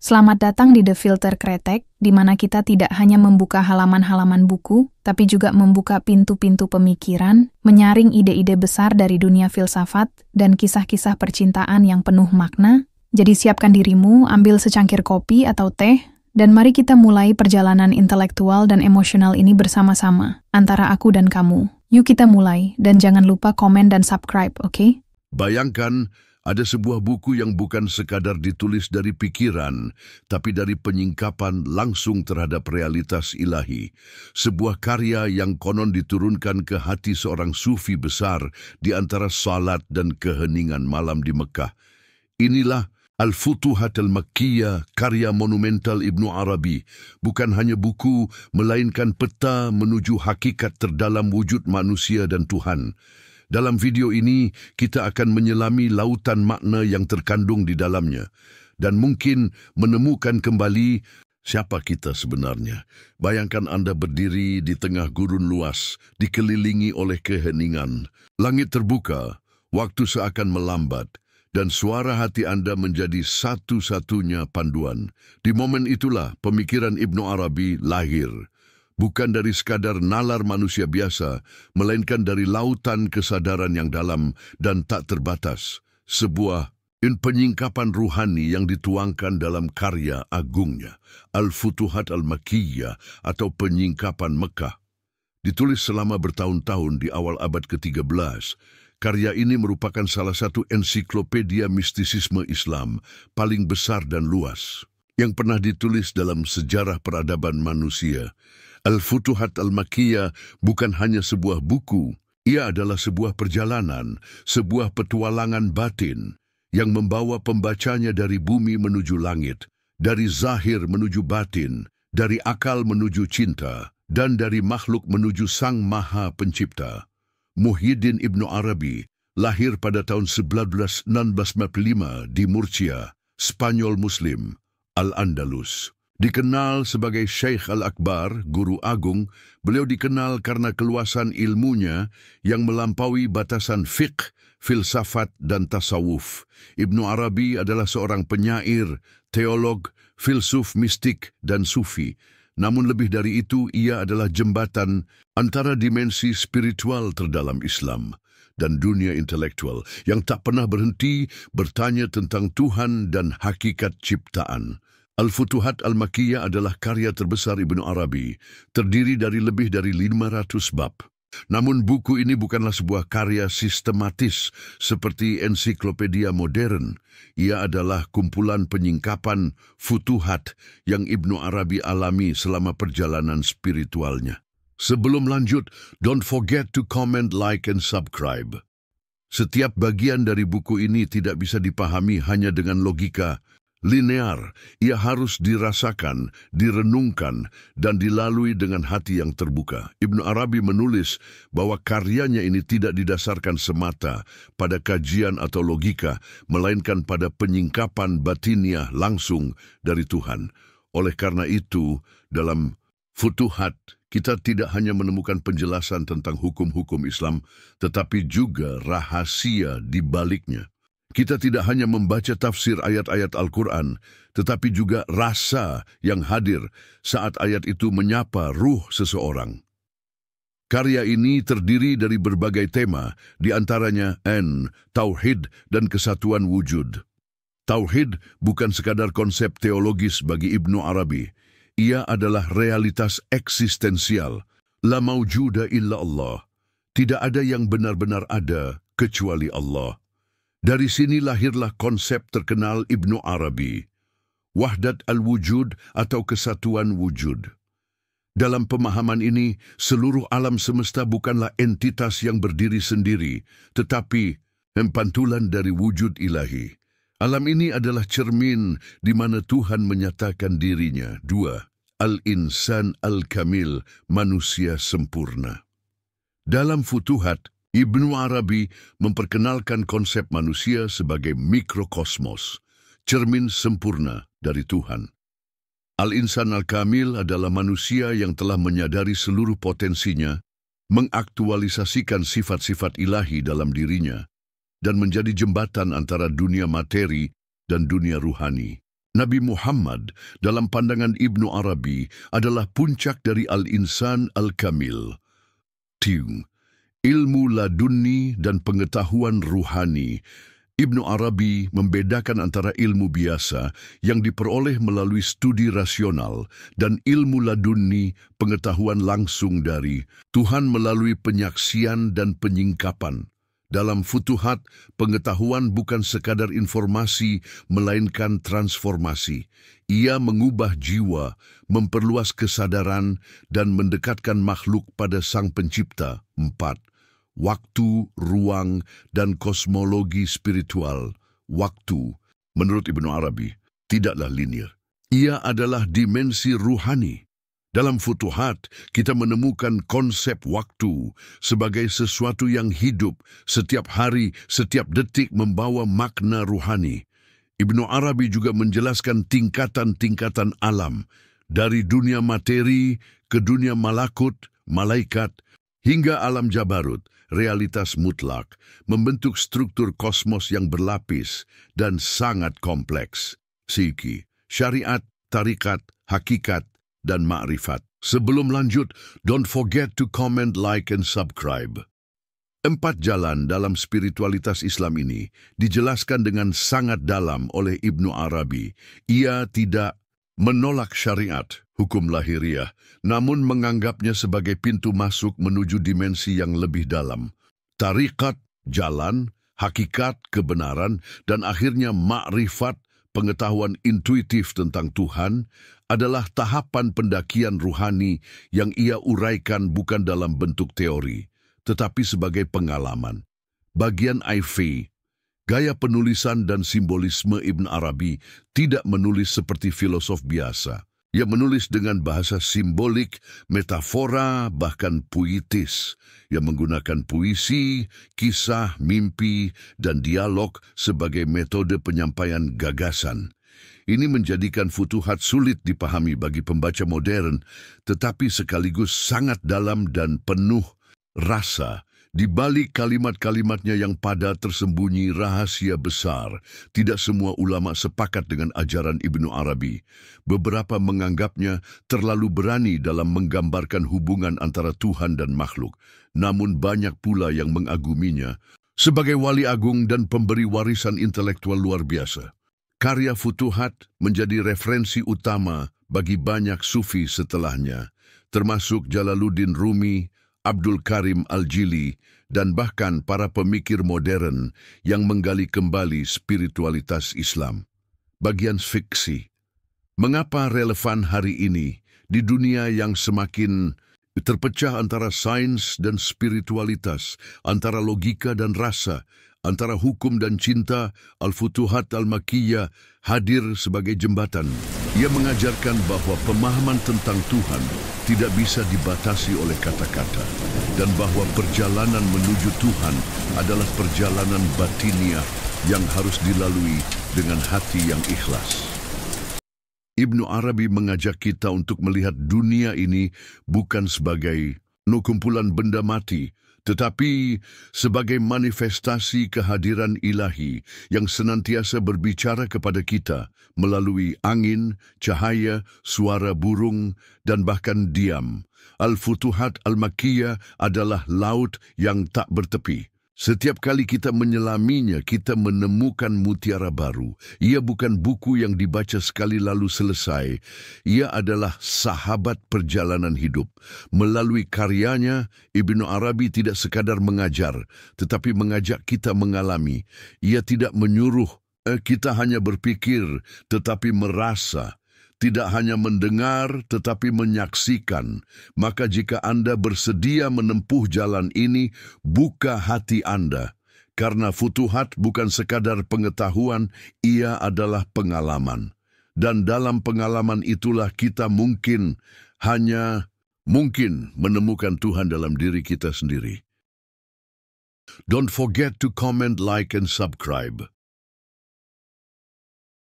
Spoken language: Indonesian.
Selamat datang di The Filter Kretek, di mana kita tidak hanya membuka halaman-halaman buku, tapi juga membuka pintu-pintu pemikiran, menyaring ide-ide besar dari dunia filsafat, dan kisah-kisah percintaan yang penuh makna. Jadi siapkan dirimu, ambil secangkir kopi atau teh, dan mari kita mulai perjalanan intelektual dan emosional ini bersama-sama, antara aku dan kamu. Yuk kita mulai, dan jangan lupa komen dan subscribe, oke? Bayangkan, ada sebuah buku yang bukan sekadar ditulis dari pikiran, tapi dari penyingkapan langsung terhadap realitas ilahi. Sebuah karya yang konon diturunkan ke hati seorang sufi besar di antara salat dan keheningan malam di Mekah. Inilah Al-Futuhat Al-Makkiyah, karya monumental Ibnu Arabi. Bukan hanya buku, melainkan peta menuju hakikat terdalam wujud manusia dan Tuhan. Dalam video ini, kita akan menyelami lautan makna yang terkandung di dalamnya dan mungkin menemukan kembali siapa kita sebenarnya. Bayangkan Anda berdiri di tengah gurun luas, dikelilingi oleh keheningan. Langit terbuka, waktu seakan melambat, dan suara hati Anda menjadi satu-satunya panduan. Di momen itulah pemikiran Ibnu Arabi lahir. Bukan dari sekadar nalar manusia biasa, melainkan dari lautan kesadaran yang dalam dan tak terbatas. Sebuah penyingkapan ruhani yang dituangkan dalam karya agungnya, Al-Futuhat Al-Makkiyah atau Penyingkapan Mekah. Ditulis selama bertahun-tahun di awal abad ke-13, karya ini merupakan salah satu ensiklopedia mistisisme Islam paling besar dan luas yang pernah ditulis dalam sejarah peradaban manusia. Al-Futuhat Al-Makkiyah bukan hanya sebuah buku, ia adalah sebuah perjalanan, sebuah petualangan batin yang membawa pembacanya dari bumi menuju langit, dari zahir menuju batin, dari akal menuju cinta, dan dari makhluk menuju Sang Maha Pencipta. Muhyiddin Ibnu Arabi lahir pada tahun 1945 di Murcia, Spanyol Muslim, Al-Andalus. Dikenal sebagai Syekh Al-Akbar, guru agung, beliau dikenal karena keluasan ilmunya yang melampaui batasan fiqh, filsafat, dan tasawuf. Ibnu Arabi adalah seorang penyair, teolog, filsuf mistik, dan sufi. Namun lebih dari itu, ia adalah jembatan antara dimensi spiritual terdalam Islam dan dunia intelektual yang tak pernah berhenti bertanya tentang Tuhan dan hakikat ciptaan. Al-Futuhat Al-Makkiyah adalah karya terbesar Ibnu Arabi, terdiri dari lebih dari 500 bab. Namun buku ini bukanlah sebuah karya sistematis seperti ensiklopedia modern. Ia adalah kumpulan penyingkapan futuhat yang Ibnu Arabi alami selama perjalanan spiritualnya. Sebelum lanjut, don't forget to comment, like, and subscribe. Setiap bagian dari buku ini tidak bisa dipahami hanya dengan logika linear. Ia harus dirasakan, direnungkan, dan dilalui dengan hati yang terbuka. Ibnu Arabi menulis bahwa karyanya ini tidak didasarkan semata pada kajian atau logika, melainkan pada penyingkapan batiniah langsung dari Tuhan. Oleh karena itu, dalam Futuhat, kita tidak hanya menemukan penjelasan tentang hukum-hukum Islam, tetapi juga rahasia di baliknya. Kita tidak hanya membaca tafsir ayat-ayat Al-Quran, tetapi juga rasa yang hadir saat ayat itu menyapa ruh seseorang. Karya ini terdiri dari berbagai tema, di antaranya Tauhid dan kesatuan wujud. Tauhid bukan sekadar konsep teologis bagi Ibnu Arabi. Ia adalah realitas eksistensial. La maujuda illa Allah. Tidak ada yang benar-benar ada kecuali Allah. Dari sini lahirlah konsep terkenal Ibnu Arabi, Wahdat al-Wujud atau kesatuan wujud. Dalam pemahaman ini, seluruh alam semesta bukanlah entitas yang berdiri sendiri, tetapi pantulan dari wujud ilahi. Alam ini adalah cermin di mana Tuhan menyatakan dirinya. 2. Al-Insan Al-Kamil, manusia sempurna. Dalam Futuhat, Ibnu Arabi memperkenalkan konsep manusia sebagai mikrokosmos, cermin sempurna dari Tuhan. Al-Insan Al-Kamil adalah manusia yang telah menyadari seluruh potensinya, mengaktualisasikan sifat-sifat ilahi dalam dirinya, dan menjadi jembatan antara dunia materi dan dunia ruhani. Nabi Muhammad dalam pandangan Ibnu Arabi adalah puncak dari al-insan al-kamil. Tiung, ilmu laduni dan pengetahuan ruhani. Ibnu Arabi membedakan antara ilmu biasa yang diperoleh melalui studi rasional dan ilmu laduni, pengetahuan langsung dari Tuhan melalui penyaksian dan penyingkapan. Dalam Futuhat, pengetahuan bukan sekadar informasi, melainkan transformasi. Ia mengubah jiwa, memperluas kesadaran, dan mendekatkan makhluk pada Sang Pencipta. 4. Waktu, ruang, dan kosmologi spiritual. Waktu, menurut Ibnu Arabi, tidaklah linear. Ia adalah dimensi ruhani. Dalam Futuhat, kita menemukan konsep waktu sebagai sesuatu yang hidup, setiap hari, setiap detik membawa makna ruhani. Ibnu Arabi juga menjelaskan tingkatan-tingkatan alam, dari dunia materi ke dunia malakut, malaikat, hingga alam jabarut, realitas mutlak, membentuk struktur kosmos yang berlapis dan sangat kompleks. Siki, syariat, tarikat, hakikat, dan ma'rifat. Sebelum lanjut, don't forget to comment, like, and subscribe. 4 jalan dalam spiritualitas Islam ini dijelaskan dengan sangat dalam oleh Ibnu Arabi. Ia tidak menolak syariat, hukum lahiriah, namun menganggapnya sebagai pintu masuk menuju dimensi yang lebih dalam. Tarikat, jalan, hakikat, kebenaran, dan akhirnya ma'rifat, pengetahuan intuitif tentang Tuhan, adalah tahapan pendakian ruhani yang ia uraikan bukan dalam bentuk teori, tetapi sebagai pengalaman. Bagian IV, gaya penulisan dan simbolisme Ibn Arabi tidak menulis seperti filosof biasa. Ia menulis dengan bahasa simbolik, metafora, bahkan puitis. Ia menggunakan puisi, kisah, mimpi, dan dialog sebagai metode penyampaian gagasan. Ini menjadikan Futuhat sulit dipahami bagi pembaca modern, tetapi sekaligus sangat dalam dan penuh rasa. Di balik kalimat-kalimatnya yang padat tersembunyi rahasia besar. Tidak semua ulama sepakat dengan ajaran Ibnu Arabi. Beberapa menganggapnya terlalu berani dalam menggambarkan hubungan antara Tuhan dan makhluk. Namun banyak pula yang mengaguminya sebagai wali agung dan pemberi warisan intelektual luar biasa. Karya Futuhat menjadi referensi utama bagi banyak sufi setelahnya, termasuk Jalaluddin Rumi, Abdul Karim Al-Jili, dan bahkan para pemikir modern yang menggali kembali spiritualitas Islam. Bagian fiksi. Mengapa relevan hari ini di dunia yang semakin terpecah antara sains dan spiritualitas, antara logika dan rasa, antara hukum dan cinta? Al-Futuhat Al-Makkiyah hadir sebagai jembatan. Ia mengajarkan bahwa pemahaman tentang Tuhan tidak bisa dibatasi oleh kata-kata, dan bahwa perjalanan menuju Tuhan adalah perjalanan batiniah yang harus dilalui dengan hati yang ikhlas. Ibnu Arabi mengajak kita untuk melihat dunia ini bukan sebagai kumpulan benda mati, tetapi sebagai manifestasi kehadiran ilahi yang senantiasa berbicara kepada kita melalui angin, cahaya, suara burung, dan bahkan diam. Al-Futuhat Al-Makkiyah adalah laut yang tak bertepi. Setiap kali kita menyelaminya, kita menemukan mutiara baru. Ia bukan buku yang dibaca sekali lalu selesai. Ia adalah sahabat perjalanan hidup. Melalui karyanya, Ibnu Arabi tidak sekadar mengajar, tetapi mengajak kita mengalami. Ia tidak menyuruh kita hanya berpikir, tetapi merasa. Tidak hanya mendengar, tetapi menyaksikan. Maka jika Anda bersedia menempuh jalan ini, buka hati Anda. Karena Futuhat bukan sekadar pengetahuan, ia adalah pengalaman. Dan dalam pengalaman itulah kita hanya mungkin menemukan Tuhan dalam diri kita sendiri. Don't forget to comment, like, and subscribe.